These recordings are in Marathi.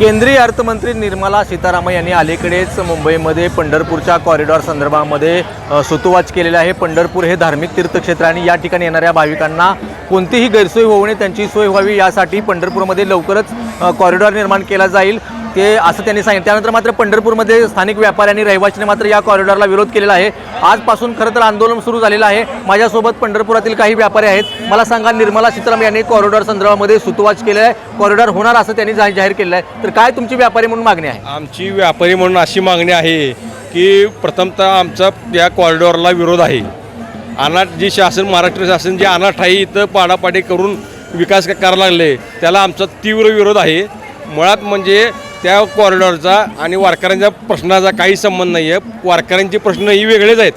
केंद्रीय अर्थमंत्री निर्मला सीतारामन यांनी अलीकडेच मुंबईमध्ये पंढरपूरच्या कॉरिडॉर संदर्भामध्ये सूतोवाच केलेला आहे। पंढरपूर हे धार्मिक तीर्थक्षेत्र आणि या ठिकाणी येणाऱ्या भाविकांना कोणतीही गैरसोय होऊ नये, त्यांची सोय व्हावी यासाठी पंढरपूरमध्ये लवकरच कॉरिडॉर निर्माण केला जाईल ते असं त्यांनी सांगितलं। त्यानंतर मात्र पंढरपूरमध्ये स्थानिक व्यापारी आणि रहिवाशांनी मात्र या कॉरिडॉरला विरोध केलेला आहे। आजपासून खरं तर आंदोलन सुरू झालेलं आहे। माझ्यासोबत पंढरपुरातील काही व्यापारी आहेत। मला सांगा, निर्मला सीतारामन यांनी कॉरिडॉर संदर्भामध्ये सूतोवाच केलेला आहे, कॉरिडॉर होणार असं त्यांनी जाहीर केलेलं आहे, तर काय तुमची व्यापारी म्हणून मागणी आहे? आमची व्यापारी म्हणून अशी मागणी आहे की प्रथमतः आमचा या कॉरिडॉरला विरोध आहे। अनाथ जी शासन, महाराष्ट्र शासन जे अनाठाई इथं पाडापाडी करून विकास करायला लागले त्याला आमचा तीव्र विरोध आहे। मुळात म्हणजे त्या कॉरिडॉरचा आणि वारकऱ्यांच्या प्रश्नाचा काही संबंध नाही आहे। वारकऱ्यांचे प्रश्न ही वेगळेच आहेत,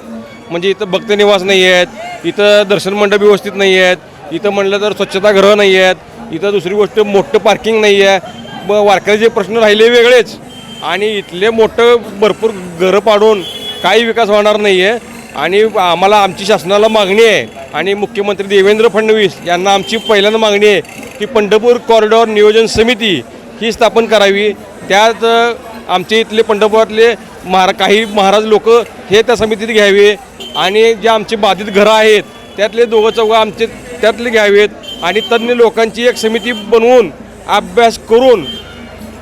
म्हणजे इथं भक्तनिवास नाही आहेत, इथं दर्शन मंडप व्यवस्थित नाही आहेत, इथं म्हणलं तर स्वच्छतागृह नाही आहेत, इथं दुसरी गोष्ट मोठं पार्किंग नाही आहे। वारकऱ्याचे प्रश्न राहिले वेगळेच आणि इथले मोठं भरपूर घरं पाडून काही विकास होणार नाही आहे। आणि आम्हाला आमची शासनाला मागणी आहे आणि मुख्यमंत्री देवेंद्र फडणवीस यांना आमची पहिल्यांदा मागणी आहे की पंढरपूर कॉरिडॉर नियोजन समिती ही स्थापन करावी। त्यात आमचे इथले पंढरपुरातले काही महाराज लोक हे त्या समितीत घ्यावे आणि जे आमचे बाधित घरं आहेत त्यातले दोघं चौघं आमचे त्यातले घ्यावेत आणि तज्ज्ञ लोकांची एक समिती बनवून अभ्यास करून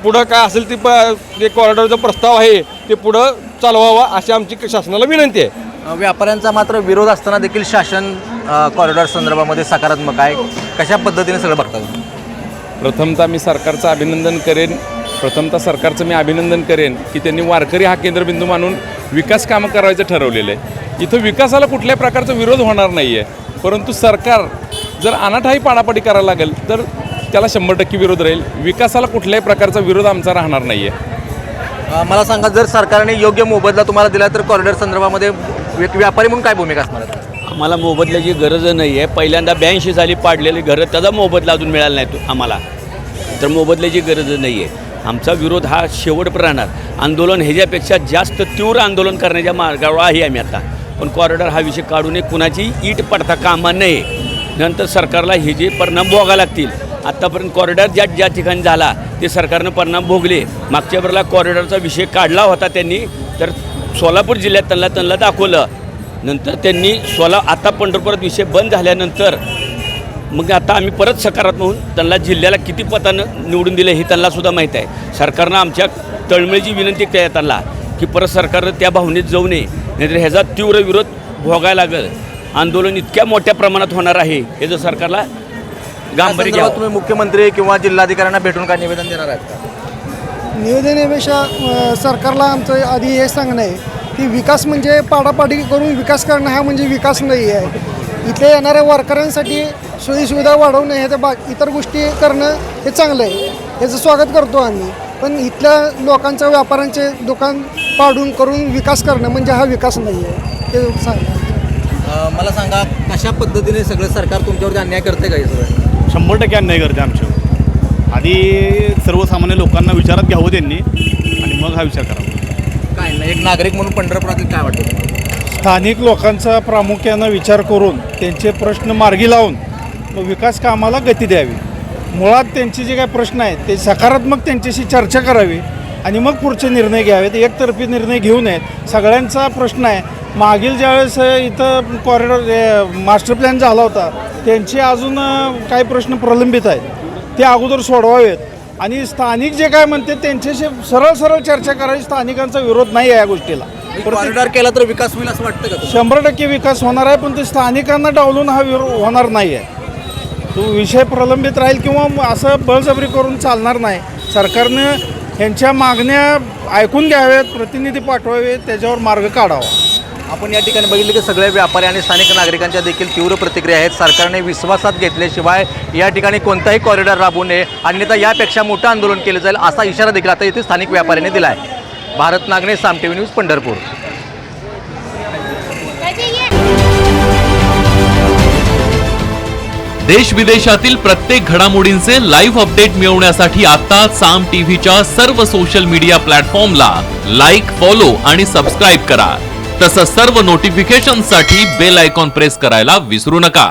पुढं काय असेल ते कॉरिडॉरचा प्रस्ताव आहे ते पुढं चालवावा अशी आमची शासनाला विनंती आहे। व्यापाऱ्यांचा मात्र विरोध असताना देखील शासन कॉरिडॉर संदर्भामध्ये सकारात्मक आहे, कशा पद्धतीने सगळं बघतात? प्रथमतः सरकारचं मी अभिनंदन करेन की त्यांनी वारकरी हा केंद्रबिंदू मानून विकास कामं करायचं ठरवलेलं आहे। इथं विकासाला कुठल्याही प्रकारचा विरोध होणार नाही आहे, परंतु सरकार जर अनाठाई पाडापाडी करायला लागेल तर त्याला 100% विरोध राहील। विकासाला कुठल्याही प्रकारचा विरोध आमचा राहणार नाही आहे। मला सांगा, जर सरकारने योग्य मोबदला तुम्हाला दिला तर कॉरिडॉर संदर्भामध्ये व्यापारी म्हणून काय भूमिका असणार आहे? आम्हाला मोबदल्याची गरज नाही आहे। पहिल्यांदा 82 साली पाडलेली घरं त्याचा मोबदला अजून मिळाला नाही आम्हाला, तर मोबदल्याची गरज नाही आहे। आमचा विरोध हा शेवटपर्यंत राहणार। आंदोलन ह्याच्यापेक्षा जास्त तीव्र आंदोलन करण्याच्या मार्गावर आहे आम्ही आता, पण कॉरिडॉर हा विषय काढू नये, कुणाची ईट पडता कामा नये। नंतर सरकारला हे जे परिणाम भोगावे लागतील। आत्तापर्यंत कॉरिडॉर ज्या ठिकाणी झाला ते सरकारनं परिणाम भोगले। मागच्या वेळेला कॉरिडॉरचा विषय काढला होता त्यांनी, तर सोलापूर जिल्ह्यात त्यांना दाखवलं। नंतर त्यांनी आता पंढरपुरात विषय बंद झाल्यानंतर मग आता आम्ही परत सकारात्मक होऊन त्यांना जिल्ह्याला किती पतानं निवडून दिलं हे त्यांनासुद्धा माहीत आहे। सरकारनं आमच्या तळमळीची विनंती केली त्यांना की परत सरकारनं त्या भावनेत जाऊ नये, नाहीतर ह्याचा तीव्र विरोध भोगायला लागेल। आंदोलन इतक्या मोठ्या प्रमाणात होणार आहे हे जर सरकारला गांभीर्य घ्यावं। तुम्ही मुख्यमंत्री किंवा जिल्हाधिकाऱ्यांना भेटून काय निवेदन देणार आहेत का? निवेदनापेक्षा सरकारला आमचं आधी हे सांगणं आहे की विकास म्हणजे पाडापाडी करून विकास करणं हा म्हणजे विकास नाही आहे। इथे येणाऱ्या वारकऱ्यांसाठी सोयीसुविधा वाढवणं ह्या इतर गोष्टी करणं हे चांगलं आहे, याचं स्वागत करतो आम्ही। पण इथल्या लोकांच्या व्यापाऱ्यांचे दुकान पाडून करून विकास करणं म्हणजे हा विकास नाही आहे, ते सांगा। मला सांगा, कशा पद्धतीने सगळं सरकार तुमच्यावरती अन्याय करते का? हे सगळं 100% अन्याय करते आमच्यावर। आधी सर्वसामान्य लोकांना विचारात घ्यावं त्यांनी आणि मग हा विचार करावा। काय नाही, एक नागरिक म्हणून पंढरपुरातील काय वाटतं? स्थानिक लोकांचा प्रामुख्यानं विचार करून त्यांचे प्रश्न मार्गी लावून विकास कामाला गती द्यावी। मुळात त्यांचे जे काही प्रश्न आहेत ते सकारात्मक त्यांच्याशी चर्चा करावी आणि मग पुढचे निर्णय घ्यावेत। एकतर्फी निर्णय घेऊ नयेत। सगळ्यांचा प्रश्न आहे। मागील ज्यावेळेस इथं कॉरिडॉर मास्टर प्लॅन झाला होता त्यांचे अजून काही प्रश्न प्रलंबित आहेत, ते अगोदर सोडवावेत आणि स्थानिक जे काय म्हणते त्यांच्याशी सरळ चर्चा करायची। स्थानिकांचा विरोध नाही आहे या गोष्टीला। कॉरिडॉर केला तर विकास होईल असं वाटतं का? 100% विकास होणार आहे, पण ते स्थानिकांना डावलून हा होणार नाही आहे। तो विषय प्रलंबित राहील किंवा असं बळजबरी करून चालणार नाही। सरकारनं ह्यांच्या मागण्या ऐकून घ्याव्यात, प्रतिनिधी पाठवावे, त्याच्यावर मार्ग काढावा। आपण या ठिकाणी बघितले की सगळे व्यापारी आणि स्थानिक नागरिकांच्या देखील तीव्र प्रतिक्रिया आहेत। सरकारने विश्वासात घेतल्याशिवाय या ठिकाणी कोणताही कॉरिडॉर राबवू नये, अन्यथा यापेक्षा मोठं आंदोलन केलं जाईल असा इशारा देखील आता येथे स्थानिक व्यापाऱ्यांनी दिला आहे। भारत नागणे, साम टीव्ही न्यूज, पंढरपूर। देश विदेशातील प्रत्येक घडामोडींचे लाईव्ह अपडेट मिळवण्यासाठी आता साम टीव्हीच्या सर्व सोशल मीडिया प्लॅटफॉर्मला लाईक, फॉलो आणि सबस्क्राईब करा। तसंच सर्व नोटिफिकेशनसाठी बेल आयकॉन प्रेस करायला विसरू नका।